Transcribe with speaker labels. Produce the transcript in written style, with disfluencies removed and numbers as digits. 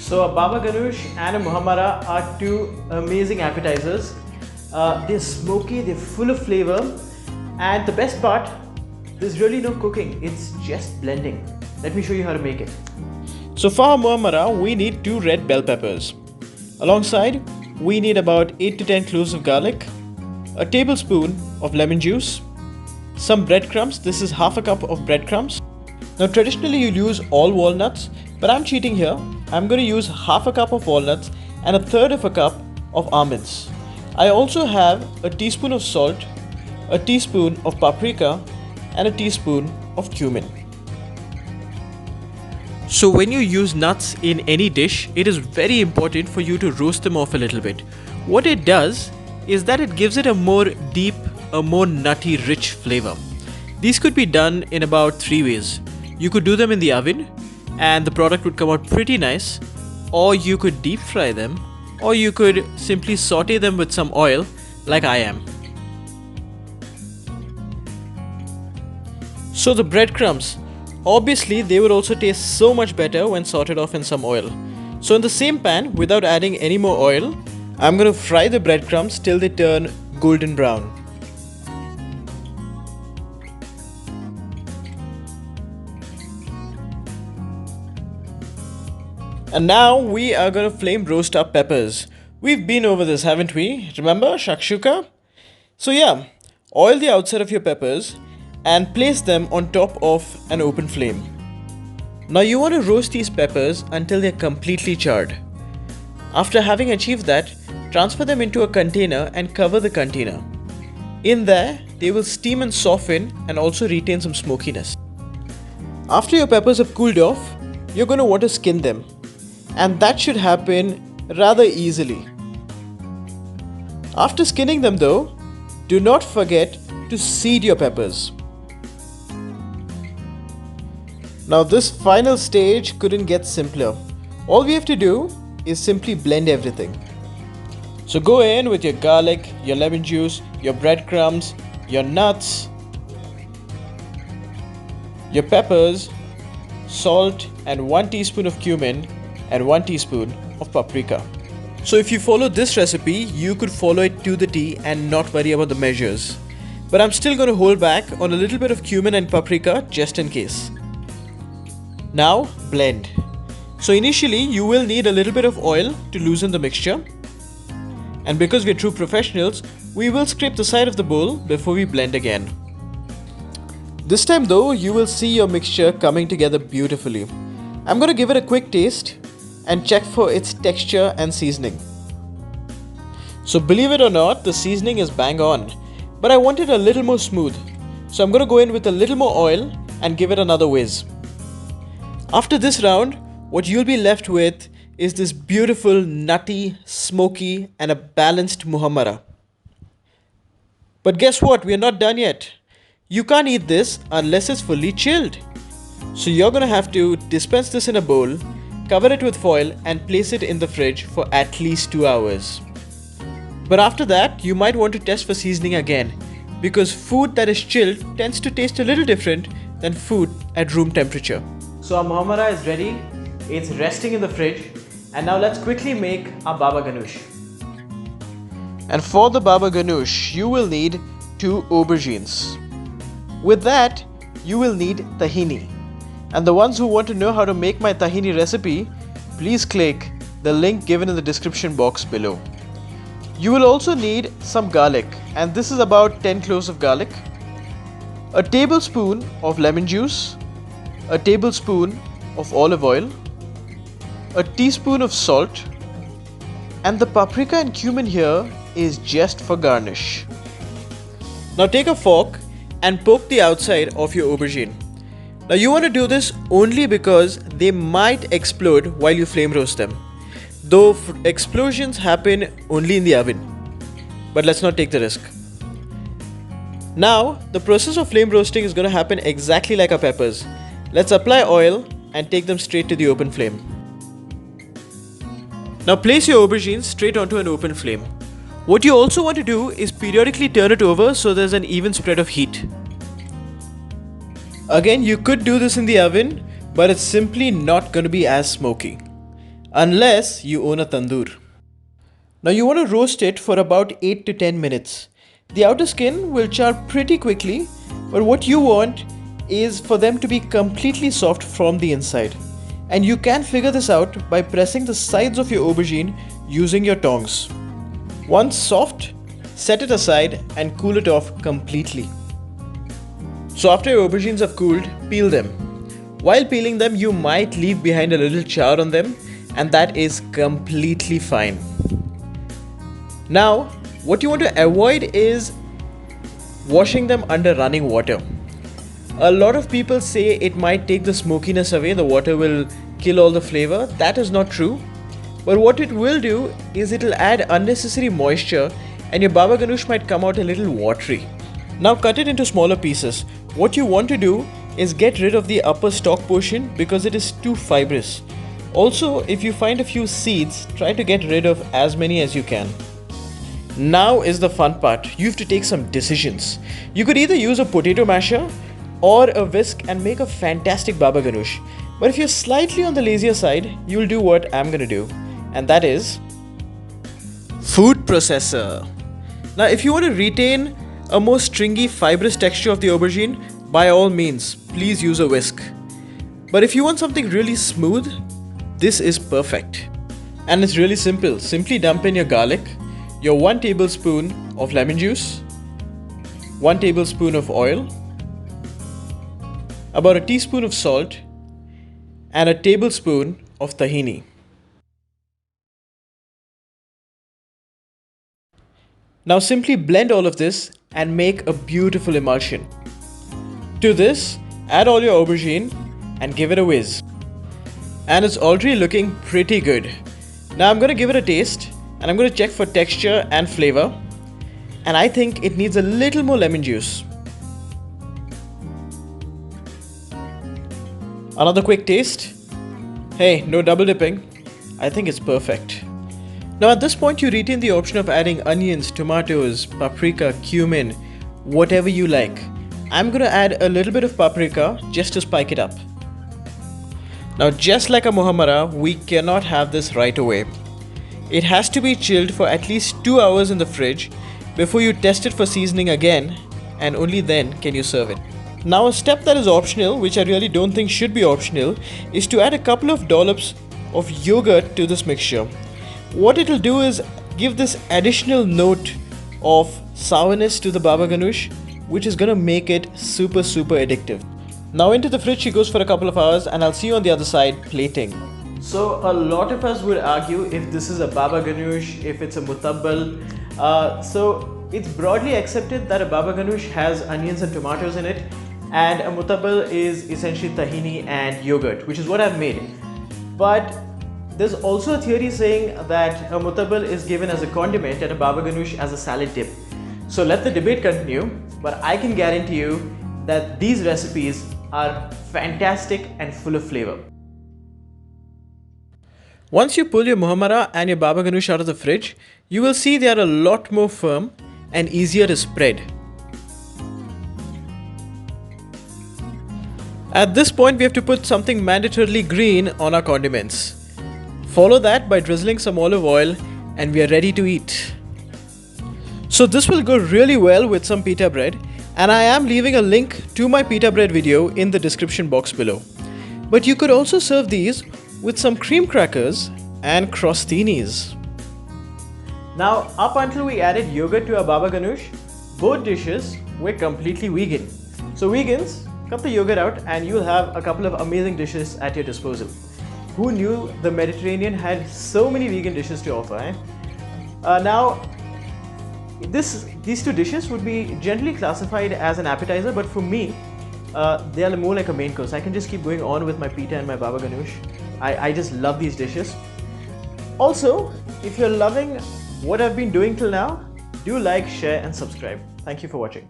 Speaker 1: So a Baba Ghanoush and a Muhammara are two amazing appetizers. They're smoky, they're full of flavor, and the best part, there's really no cooking, it's just blending. Let me show you how to make it. So for our Muhammara, we need 2 red bell peppers. Alongside, we need about 8 to 10 cloves of garlic, a tablespoon of lemon juice, some breadcrumbs. This is half a cup of breadcrumbs. Now traditionally you'll use all walnuts, but I'm cheating here. I'm going to use half a cup of walnuts and a third of a cup of almonds. I also have a teaspoon of salt, a teaspoon of paprika, and a teaspoon of cumin. So when you use nuts in any dish, it is very important for you to roast them off a little bit. What it does is that it gives it a more deep, a more nutty, rich flavor. These could be done in about 3 ways. You could do them in the oven and the product would come out pretty nice, or you could deep fry them, or you could simply saute them with some oil like I am. So the breadcrumbs, obviously they would also taste so much better when sauteed off in some oil. So in the same pan, without adding any more oil, I'm going to fry the breadcrumbs till they turn golden brown. And now we are going to flame roast our peppers. We've been over this, haven't we? Remember shakshuka? So yeah, oil the outside of your peppers and place them on top of an open flame. Now you want to roast these peppers until they're completely charred. After having achieved that, transfer them into a container and cover the container. In there, they will steam and soften and also retain some smokiness. After your peppers have cooled off, you're going to want to skin them. And that should happen rather easily. After skinning them though, do not forget to seed your peppers. Now this final stage couldn't get simpler. All we have to do is simply blend everything. So go in with your garlic, your lemon juice, your breadcrumbs, your nuts, your peppers, salt, and 1 teaspoon of cumin and 1 teaspoon of paprika. So if you follow this recipe, you could follow it to the T and not worry about the measures. But I'm still going to hold back on a little bit of cumin and paprika just in case. Now blend. So initially you will need a little bit of oil to loosen the mixture. And because we're true professionals, we will scrape the side of the bowl before we blend again. This time though, you will see your mixture coming together beautifully. I'm going to give it a quick taste and check for its texture and seasoning. So believe it or not, the seasoning is bang on, but I want it a little more smooth. So I'm going to go in with a little more oil and give it another whiz. After this round, what you'll be left with is this beautiful, nutty, smoky, and a balanced Muhammara. But guess what? We are not done yet. You can't eat this unless it's fully chilled. So you're gonna have to dispense this in a bowl, cover it with foil, and place it in the fridge for at least 2 hours. But after that, you might want to test for seasoning again, because food that is chilled tends to taste a little different than food at room temperature. So our Muhammara is ready. It's resting in the fridge. And now let's quickly make our Baba Ghanoush. And for the Baba Ghanoush, you will need 2 aubergines. With that, you will need tahini. And the ones who want to know how to make my tahini recipe, please click the link given in the description box below. You will also need some garlic, and this is about 10 cloves of garlic, a tablespoon of lemon juice, a tablespoon of olive oil, a teaspoon of salt, and the paprika and cumin here is just for garnish. Now take a fork and poke the outside of your aubergine. Now you want to do this only because they might explode while you flame roast them. Though explosions happen only in the oven. But let's not take the risk. Now the process of flame roasting is going to happen exactly like our peppers. Let's apply oil and take them straight to the open flame. Now place your aubergines straight onto an open flame. What you also want to do is periodically turn it over so there's an even spread of heat. Again, you could do this in the oven, but it's simply not going to be as smoky. unless you own a tandoor. Now you want to roast it for about 8 to 10 minutes. The outer skin will char pretty quickly, but what you want is for them to be completely soft from the inside. And you can figure this out by pressing the sides of your aubergine using your tongs. Once soft, set it aside and cool it off completely. So after your aubergines have cooled, peel them. While peeling them, you might leave behind a little char on them, and that is completely fine. Now, what you want to avoid is washing them under running water. A lot of people say it might take the smokiness away, the water will kill all the flavor. That is not true. But what it will do is it will add unnecessary moisture and your baba ganoush might come out a little watery. Now cut it into smaller pieces. What you want to do is get rid of the upper stalk portion because it is too fibrous. Also, if you find a few seeds, try to get rid of as many as you can. Now is the fun part. You have to take some decisions. You could either use a potato masher or a whisk and make a fantastic baba ganoush. But if you're slightly on the lazier side, you'll do what I'm gonna do, and that is food processor. Now if you want to retain a more stringy fibrous texture of the aubergine, by all means, please use a whisk. But if you want something really smooth, this is perfect. And it's really simple. Simply dump in your garlic, your 1 tablespoon of lemon juice, 1 tablespoon of oil, about a teaspoon of salt, and a tablespoon of tahini. Now simply blend all of this and make a beautiful emulsion. To this, add all your aubergine and give it a whiz. And it's already looking pretty good. Now I'm going to give it a taste and I'm going to check for texture and flavor. And I think it needs a little more lemon juice. Another quick taste. Hey, no double dipping. I think it's perfect. Now at this point you retain the option of adding onions, tomatoes, paprika, cumin, whatever you like. I'm gonna add a little bit of paprika just to spike it up. Now just like a muhammara, we cannot have this right away. It has to be chilled for at least 2 hours in the fridge before you test it for seasoning again, and only then can you serve it. Now a step that is optional, which I really don't think should be optional, is to add a couple of dollops of yogurt to this mixture. What it will do is give this additional note of sourness to the baba ganoush, which is gonna make it super addictive. Now into the fridge she goes for a couple of hours and I'll see you on the other side plating. So a lot of us would argue if this is a baba ganoush, if it's a mutabbal. So it's broadly accepted that a baba ganoush has onions and tomatoes in it, and a mutabbal is essentially tahini and yogurt, which is what I've made. But there's also a theory saying that a mutabbal is given as a condiment and a baba ganoush as a salad dip. So let the debate continue, but I can guarantee you that these recipes are fantastic and full of flavor. Once you pull your muhammara and your baba ganoush out of the fridge, you will see they are a lot more firm and easier to spread. At this point, we have to put something mandatorily green on our condiments. Follow that by drizzling some olive oil and we are ready to eat. So this will go really well with some pita bread, and I am leaving a link to my pita bread video in the description box below. But you could also serve these with some cream crackers and crostinis. Now, up until we added yogurt to our baba ganoush, both dishes were completely vegan. So vegans, cut the yogurt out and you'll have a couple of amazing dishes at your disposal. Who knew the Mediterranean had so many vegan dishes to offer, eh? Now, these two dishes would be generally classified as an appetizer, but for me, they are more like a main course. I can just keep going on with my pita and my baba ganoush. I just love these dishes. Also, if you're loving what I've been doing till now, do like, share and subscribe. Thank you for watching.